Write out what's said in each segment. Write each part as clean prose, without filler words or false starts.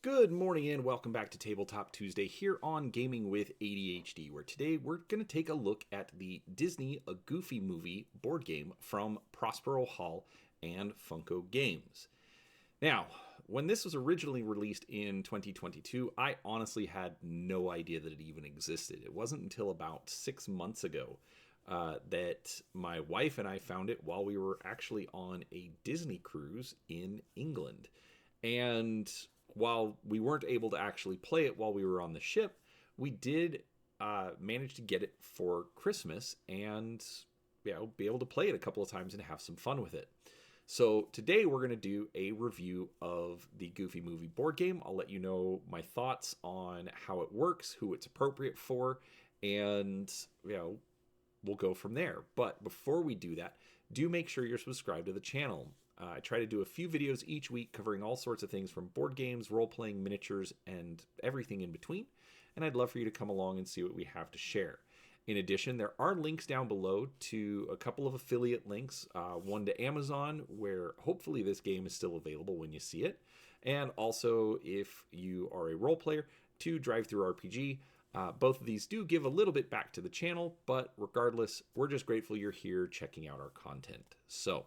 Good morning and welcome back to Tabletop Tuesday here on Gaming with ADHD, where today we're going to take a look at the Disney A Goofy Movie board game from Prospero Hall and Funko Games. Now, when this was originally released in 2022, I honestly had no idea that it even existed. It wasn't until about 6 months ago that my wife and I found it while we were actually on a Disney cruise in England. And while we weren't able to actually play it while we were on the ship, we did manage to get it for Christmas and be able to play it a couple of times and have some fun with it. So today we're going to do a review of the Goofy Movie board game. I'll let you know my thoughts on how it works, who it's appropriate for, and we'll go from there. But before we do that, do make sure you're subscribed to the channel. I try to do a few videos each week covering all sorts of things from board games, role-playing, miniatures, and everything in between. And I'd love for you to come along and see what we have to share. In addition, there are links down below to a couple of affiliate links. One to Amazon, where hopefully this game is still available when you see it. And also, if you are a role player, to Drive Through RPG. Both of these do give a little bit back to the channel, but regardless, we're just grateful you're here checking out our content. So,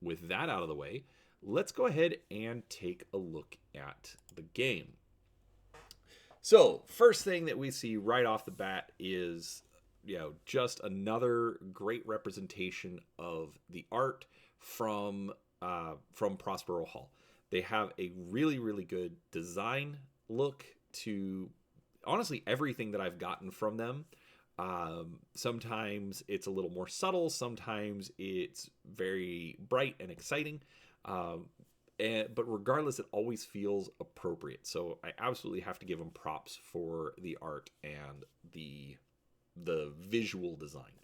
with that out of the way, let's go ahead and take a look at the game. So, first thing that we see right off the bat is, just another great representation of the art from Prospero Hall. They have a really, really good design look to, honestly, everything that I've gotten from them. Sometimes it's a little more subtle, sometimes it's very bright and exciting, but regardless, it always feels appropriate. So I absolutely have to give them props for the art and the visual design.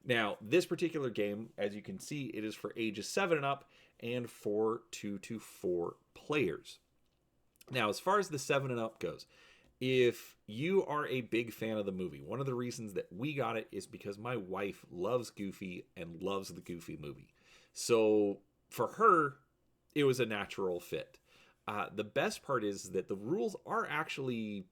Now, this particular game, as you can see, it is for ages 7 and up and for 2 to 4 players. Now, as far as the 7 and up goes, if you are a big fan of the movie, one of the reasons that we got it is because my wife loves Goofy and loves the Goofy movie. So for her, it was a natural fit. The best part is that the rules are actually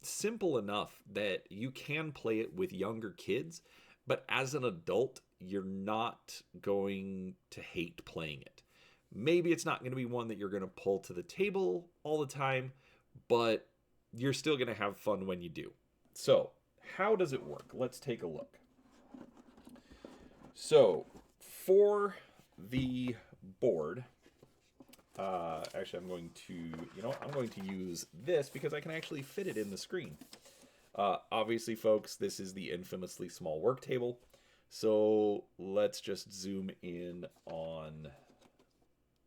simple enough that you can play it with younger kids, but as an adult, you're not going to hate playing it. Maybe it's not going to be one that you're going to pull to the table all the time, but you're still going to have fun when you do. So, how does it work? Let's take a look. So, for the board, actually I'm going to use this because I can actually fit it in the screen. Obviously, folks, this is the infamously small work table. So, let's just zoom in on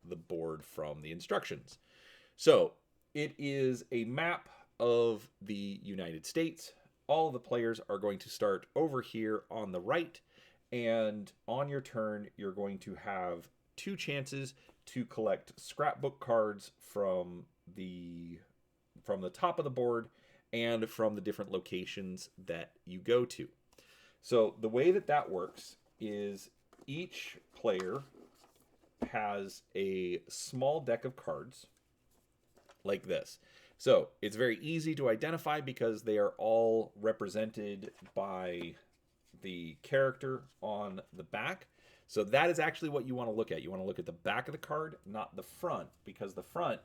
the board from the instructions. So, it is a map of the United States. All of the players are going to start over here on the right, and on your turn you're going to have 2 chances to collect scrapbook cards from the top of the board and from the different locations that you go to. So the way that works is each player has a small deck of cards like this. So it's very easy to identify because they are all represented by the character on the back. So that is actually what you want to look at. You want to look at the back of the card, not the front, because the front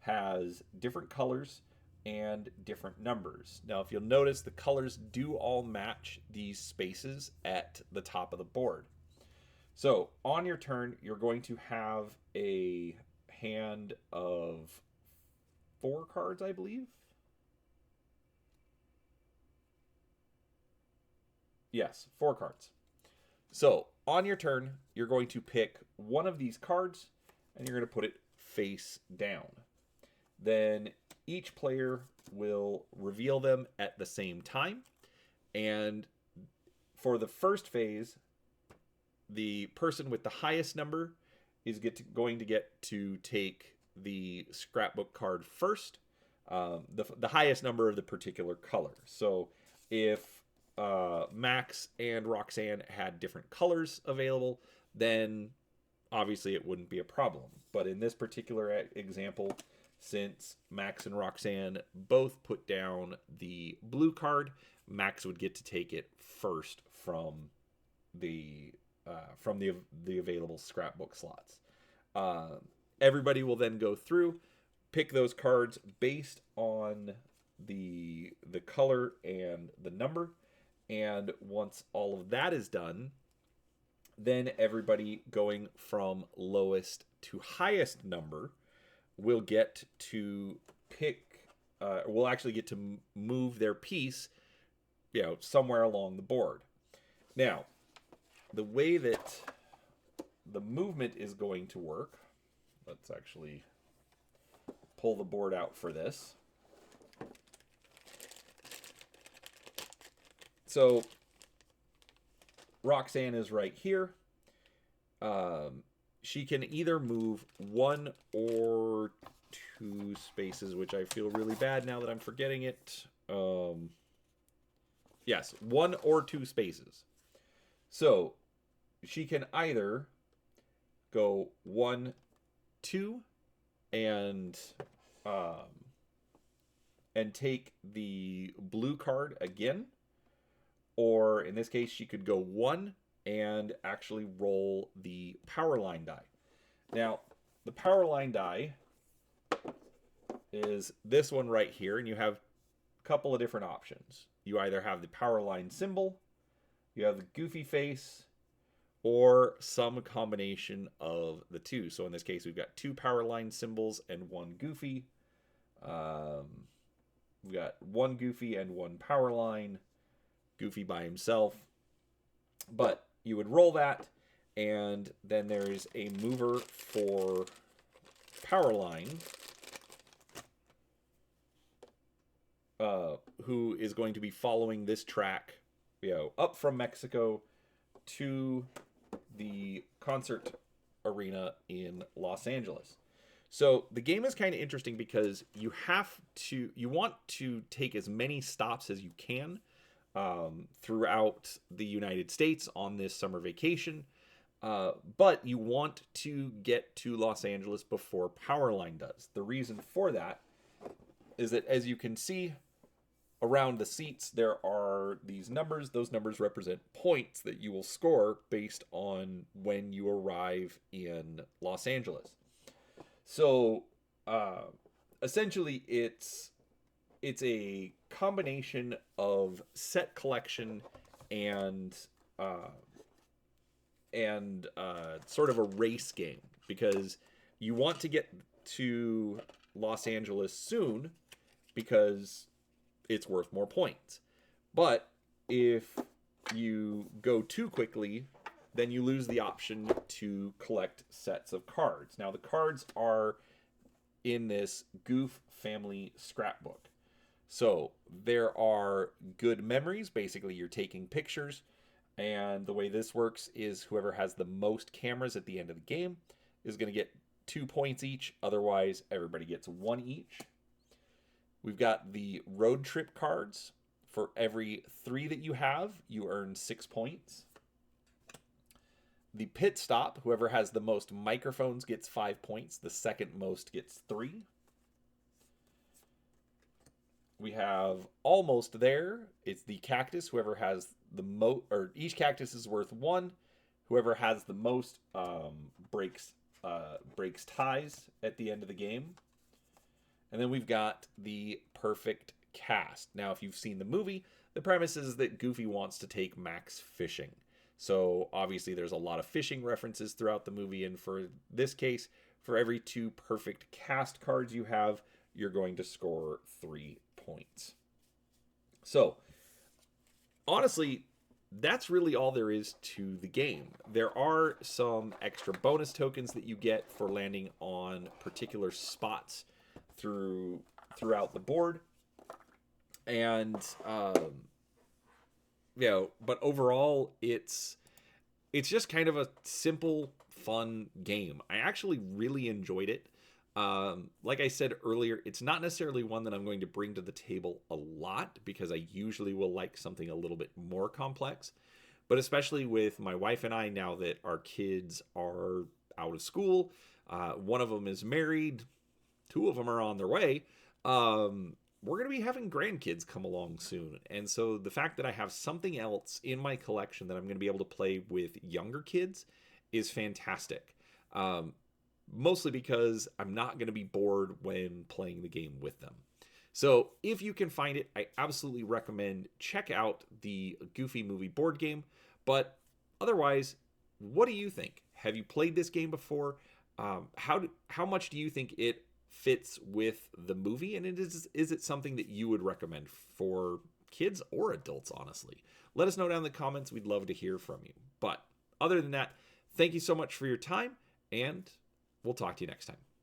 has different colors and different numbers. Now, if you'll notice, the colors do all match these spaces at the top of the board. So on your turn, you're going to have a hand of 4 cards, I believe. Yes, 4 cards. So, on your turn, you're going to pick one of these cards, and you're going to put it face down. Then, each player will reveal them at the same time. And for the first phase, the person with the highest number is going to get to take the scrapbook card first, the highest number of the particular color. So if Max and Roxanne had different colors available, then obviously it wouldn't be a problem. But in this particular example, since Max and Roxanne both put down the blue card, Max would get to take it first the the available scrapbook slots. Everybody will then go through, pick those cards based on the color and the number, and once all of that is done, then everybody going from lowest to highest number will get to pick, will actually get to move their piece, somewhere along the board. Now, the way that the movement is going to work, let's actually pull the board out for this. So Roxanne is right here. She can either move 1 or 2 spaces, which I feel really bad now that I'm forgetting it. Yes, 1 or 2 spaces. So she can either go 1, 2, and take the blue card again. Or in this case, she could go 1 and actually roll the Powline die. Now, the Powline die is this one right here, and you have a couple of different options. You either have the Powline symbol, you have the goofy face, or some combination of the two. So in this case, we've got 2 Powline symbols and 1 goofy. We've got 1 goofy and 1 Powline. Goofy by himself. But you would roll that, and then there's a mover for Powline, who is going to be following this track, up from Mexico to the concert arena in Los Angeles. So the game is kind of interesting because you want to take as many stops as you can throughout the United States on this summer vacation, but you want to get to Los Angeles before Powline does. The reason for that is that, as you can see around the seats, there are these numbers. Those numbers represent points that you will score based on when you arrive in Los Angeles. So essentially it's a combination of set collection and sort of a race game, because you want to get to Los Angeles soon because it's worth more points. But if you go too quickly, then you lose the option to collect sets of cards. Now, the cards are in this Goof family scrapbook. So there are good memories. Basically, you're taking pictures. And the way this works is whoever has the most cameras at the end of the game is going to get 2 points each. Otherwise, everybody gets 1 each. We've got the road trip cards. For every 3 that you have, you earn 6 points. The pit stop, whoever has the most microphones gets 5 points. The second most gets 3. We have almost there. It's the cactus. Whoever has the most, or each cactus is worth 1. Whoever has the most breaks ties at the end of the game. And then we've got the perfect cast. Now, if you've seen the movie, the premise is that Goofy wants to take Max fishing. So obviously there's a lot of fishing references throughout the movie, and for this case, for every 2 perfect cast cards you have, you're going to score 3 points. So honestly, that's really all there is to the game. There are some extra bonus tokens that you get for landing on particular spots throughout the board. And but overall it's just kind of a simple, fun game. I actually really enjoyed it. Like I said earlier, it's not necessarily one that I'm going to bring to the table a lot, because I usually will like something a little bit more complex. But especially with my wife and I, now that our kids are out of school, one of them is married 2 of them are on their way. We're going to be having grandkids come along soon. And so the fact that I have something else in my collection that I'm going to be able to play with younger kids is fantastic. Mostly because I'm not going to be bored when playing the game with them. So if you can find it, I absolutely recommend check out the Goofy Movie board game. But otherwise, what do you think? Have you played this game before? How much do you think it fits with the movie? And is it something that you would recommend for kids or adults, honestly? Let us know down in the comments. We'd love to hear from you. But other than that, thank you so much for your time, and we'll talk to you next time.